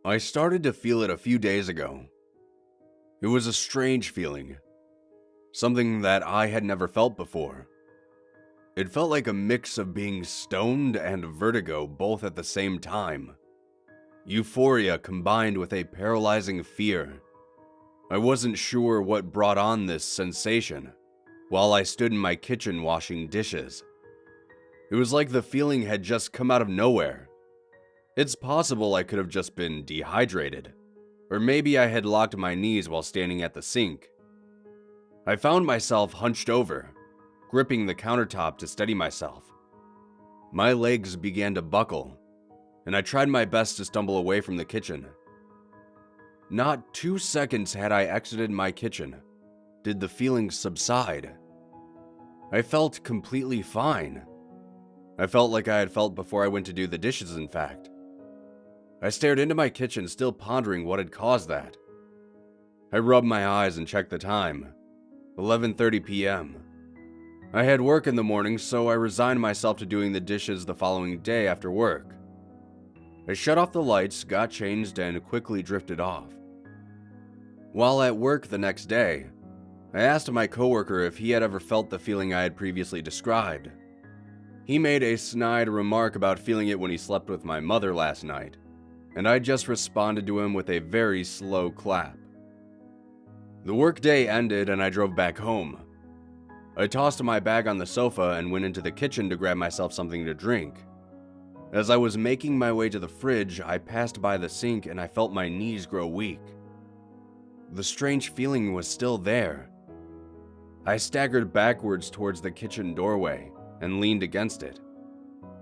I started to feel it a few days ago. It was a strange feeling, something that I had never felt before. It felt like a mix of being stoned and vertigo both at the same time. Euphoria combined with a paralyzing fear. I wasn't sure what brought on this sensation while I stood in my kitchen washing dishes. It was like the feeling had just come out of nowhere. It's possible I could have just been dehydrated, or maybe I had locked my knees while standing at the sink. I found myself hunched over, gripping the countertop to steady myself. My legs began to buckle, and I tried my best to stumble away from the kitchen. Not 2 seconds had I exited my kitchen did the feeling subside. I felt completely fine. I felt like I had felt before I went to do the dishes, in fact. I stared into my kitchen, still pondering what had caused that. I rubbed my eyes and checked the time. 11:30 p.m. I had work in the morning, so I resigned myself to doing the dishes the following day after work. I shut off the lights, got changed, and quickly drifted off. While at work the next day, I asked my coworker if he had ever felt the feeling I had previously described. He made a snide remark about feeling it when he slept with my mother last night, and I just responded to him with a very slow clap. The workday ended and I drove back home. I tossed my bag on the sofa and went into the kitchen to grab myself something to drink. As I was making my way to the fridge, I passed by the sink and I felt my knees grow weak. The strange feeling was still there. I staggered backwards towards the kitchen doorway and leaned against it.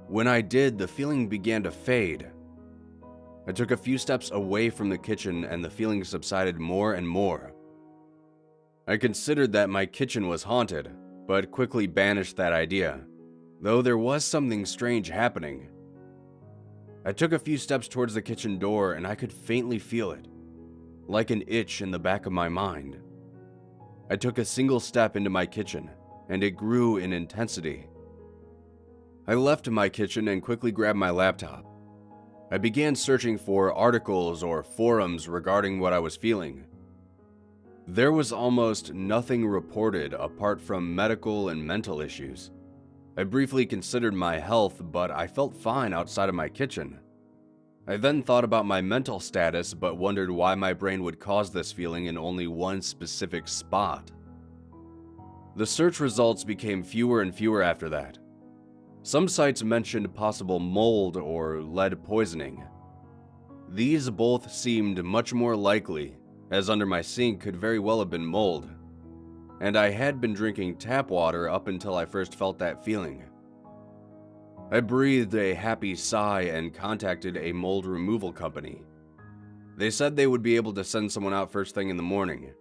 When I did, the feeling began to fade. I took a few steps away from the kitchen and the feeling subsided more and more. I considered that my kitchen was haunted, but quickly banished that idea, though there was something strange happening. I took a few steps towards the kitchen door and I could faintly feel it, like an itch in the back of my mind. I took a single step into my kitchen, and it grew in intensity. I left my kitchen and quickly grabbed my laptop. I began searching for articles or forums regarding what I was feeling. There was almost nothing reported apart from medical and mental issues. I briefly considered my health, but I felt fine outside of my kitchen. I then thought about my mental status, but wondered why my brain would cause this feeling in only one specific spot. The search results became fewer and fewer after that. Some sites mentioned possible mold or lead poisoning. These both seemed much more likely, as under my sink could very well have been mold, and I had been drinking tap water up until I first felt that feeling. I breathed a happy sigh and contacted a mold removal company. They said they would be able to send someone out first thing in the morning.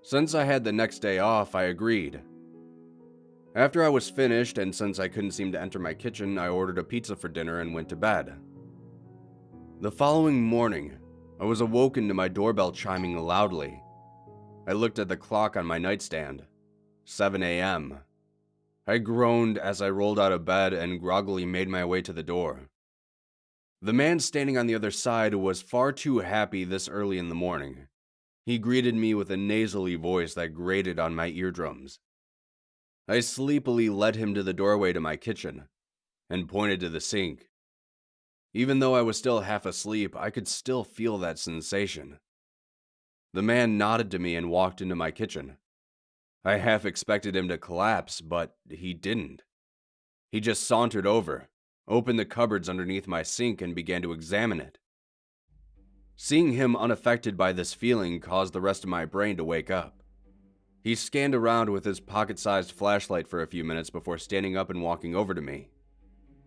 Since I had the next day off, I agreed. After I was finished, and since I couldn't seem to enter my kitchen, I ordered a pizza for dinner and went to bed. The following morning, I was awoken to my doorbell chiming loudly. I looked at the clock on my nightstand. 7 a.m. I groaned as I rolled out of bed and groggily made my way to the door. The man standing on the other side was far too happy this early in the morning. He greeted me with a nasally voice that grated on my eardrums. I sleepily led him to the doorway to my kitchen and pointed to the sink. Even though I was still half asleep, I could still feel that sensation. The man nodded to me and walked into my kitchen. I half expected him to collapse, but he didn't. He just sauntered over, opened the cupboards underneath my sink, and began to examine it. Seeing him unaffected by this feeling caused the rest of my brain to wake up. He scanned around with his pocket-sized flashlight for a few minutes before standing up and walking over to me.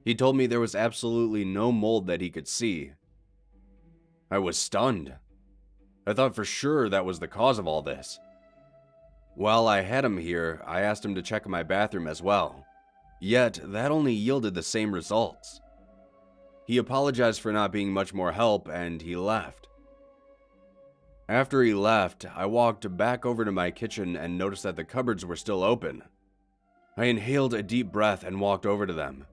He told me there was absolutely no mold that he could see. I was stunned. I thought for sure that was the cause of all this. While I had him here, I asked him to check my bathroom as well. Yet, that only yielded the same results. He apologized for not being much more help, and he left. After he left, I walked back over to my kitchen and noticed that the cupboards were still open. I inhaled a deep breath and walked over to them.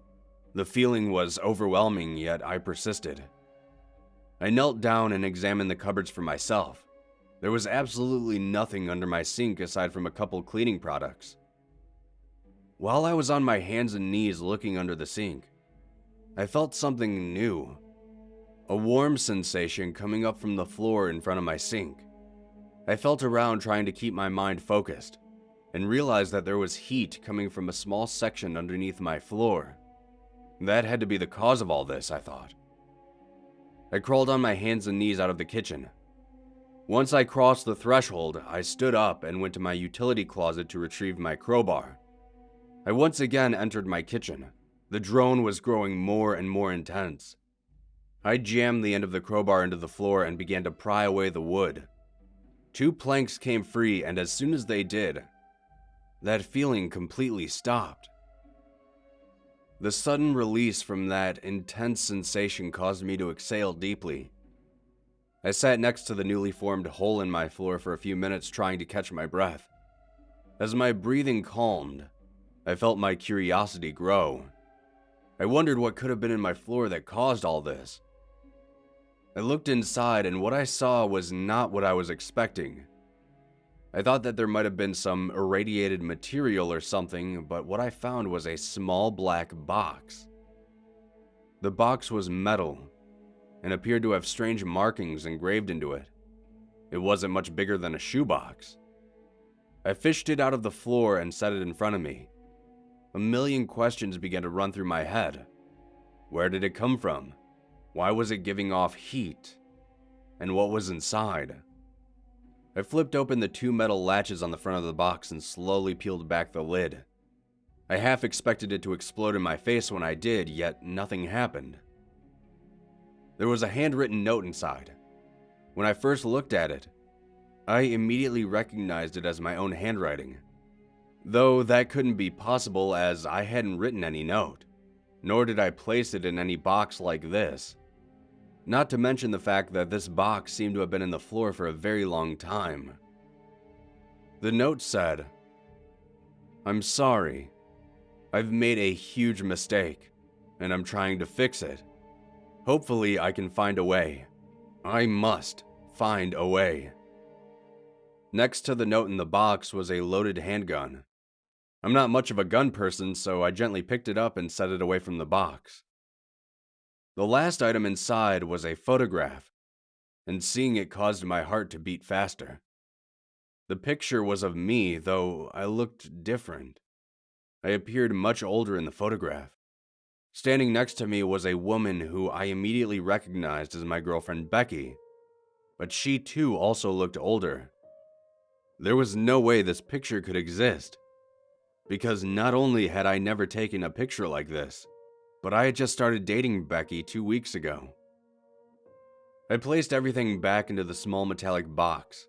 The feeling was overwhelming, yet I persisted. I knelt down and examined the cupboards for myself. There was absolutely nothing under my sink aside from a couple cleaning products. While I was on my hands and knees looking under the sink, I felt something new. A warm sensation coming up from the floor in front of my sink. I felt around trying to keep my mind focused, and realized that there was heat coming from a small section underneath my floor. That had to be the cause of all this, I thought. I crawled on my hands and knees out of the kitchen. Once I crossed the threshold, I stood up and went to my utility closet to retrieve my crowbar. I once again entered my kitchen. The drone was growing more and more intense. I jammed the end of the crowbar into the floor and began to pry away the wood. 2 planks came free, and as soon as they did, that feeling completely stopped. The sudden release from that intense sensation caused me to exhale deeply. I sat next to the newly formed hole in my floor for a few minutes trying to catch my breath. As my breathing calmed, I felt my curiosity grow. I wondered what could have been in my floor that caused all this. I looked inside, and what I saw was not what I was expecting. I thought that there might have been some irradiated material or something, but what I found was a small black box. The box was metal and appeared to have strange markings engraved into it. It wasn't much bigger than a shoebox. I fished it out of the floor and set it in front of me. A million questions began to run through my head. Where did it come from? Why was it giving off heat? And what was inside? I flipped open the 2 metal latches on the front of the box and slowly peeled back the lid. I half expected it to explode in my face when I did, yet nothing happened. There was a handwritten note inside. When I first looked at it, I immediately recognized it as my own handwriting. Though that couldn't be possible as I hadn't written any note, nor did I place it in any box like this. Not to mention the fact that this box seemed to have been in the floor for a very long time. The note said, "I'm sorry. I've made a huge mistake, and I'm trying to fix it. Hopefully I can find a way. I must find a way." Next to the note in the box was a loaded handgun. I'm not much of a gun person, so I gently picked it up and set it away from the box. The last item inside was a photograph, and seeing it caused my heart to beat faster. The picture was of me, though I looked different. I appeared much older in the photograph. Standing next to me was a woman who I immediately recognized as my girlfriend Becky, but she too also looked older. There was no way this picture could exist, because not only had I never taken a picture like this, but I had just started dating Becky 2 weeks ago. I placed everything back into the small metallic box,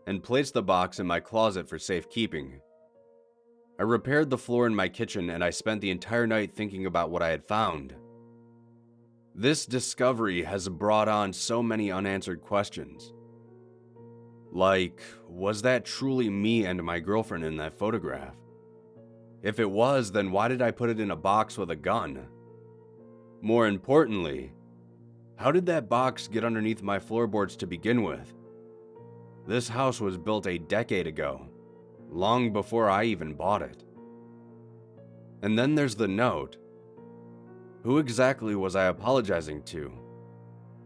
and placed the box in my closet for safekeeping. I repaired the floor in my kitchen, and I spent the entire night thinking about what I had found. This discovery has brought on so many unanswered questions. Like, was that truly me and my girlfriend in that photograph? If it was, then why did I put it in a box with a gun? More importantly, how did that box get underneath my floorboards to begin with? This house was built a decade ago, long before I even bought it. And then there's the note. Who exactly was I apologizing to?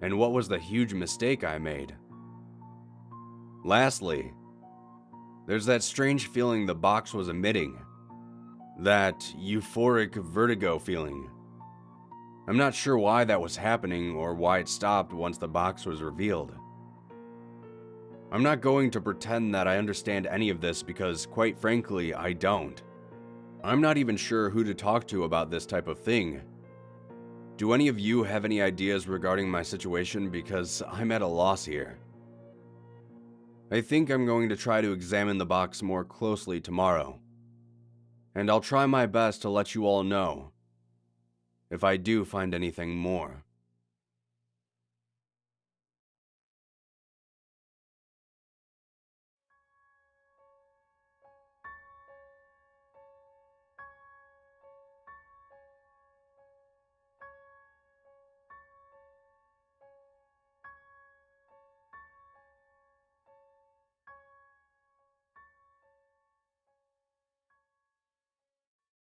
And what was the huge mistake I made? Lastly, there's that strange feeling the box was emitting. That euphoric vertigo feeling. I'm not sure why that was happening or why it stopped once the box was revealed. I'm not going to pretend that I understand any of this because, quite frankly, I don't. I'm not even sure who to talk to about this type of thing. Do any of you have any ideas regarding my situation, because I'm at a loss here? I think I'm going to try to examine the box more closely tomorrow. And I'll try my best to let you all know if I do find anything more.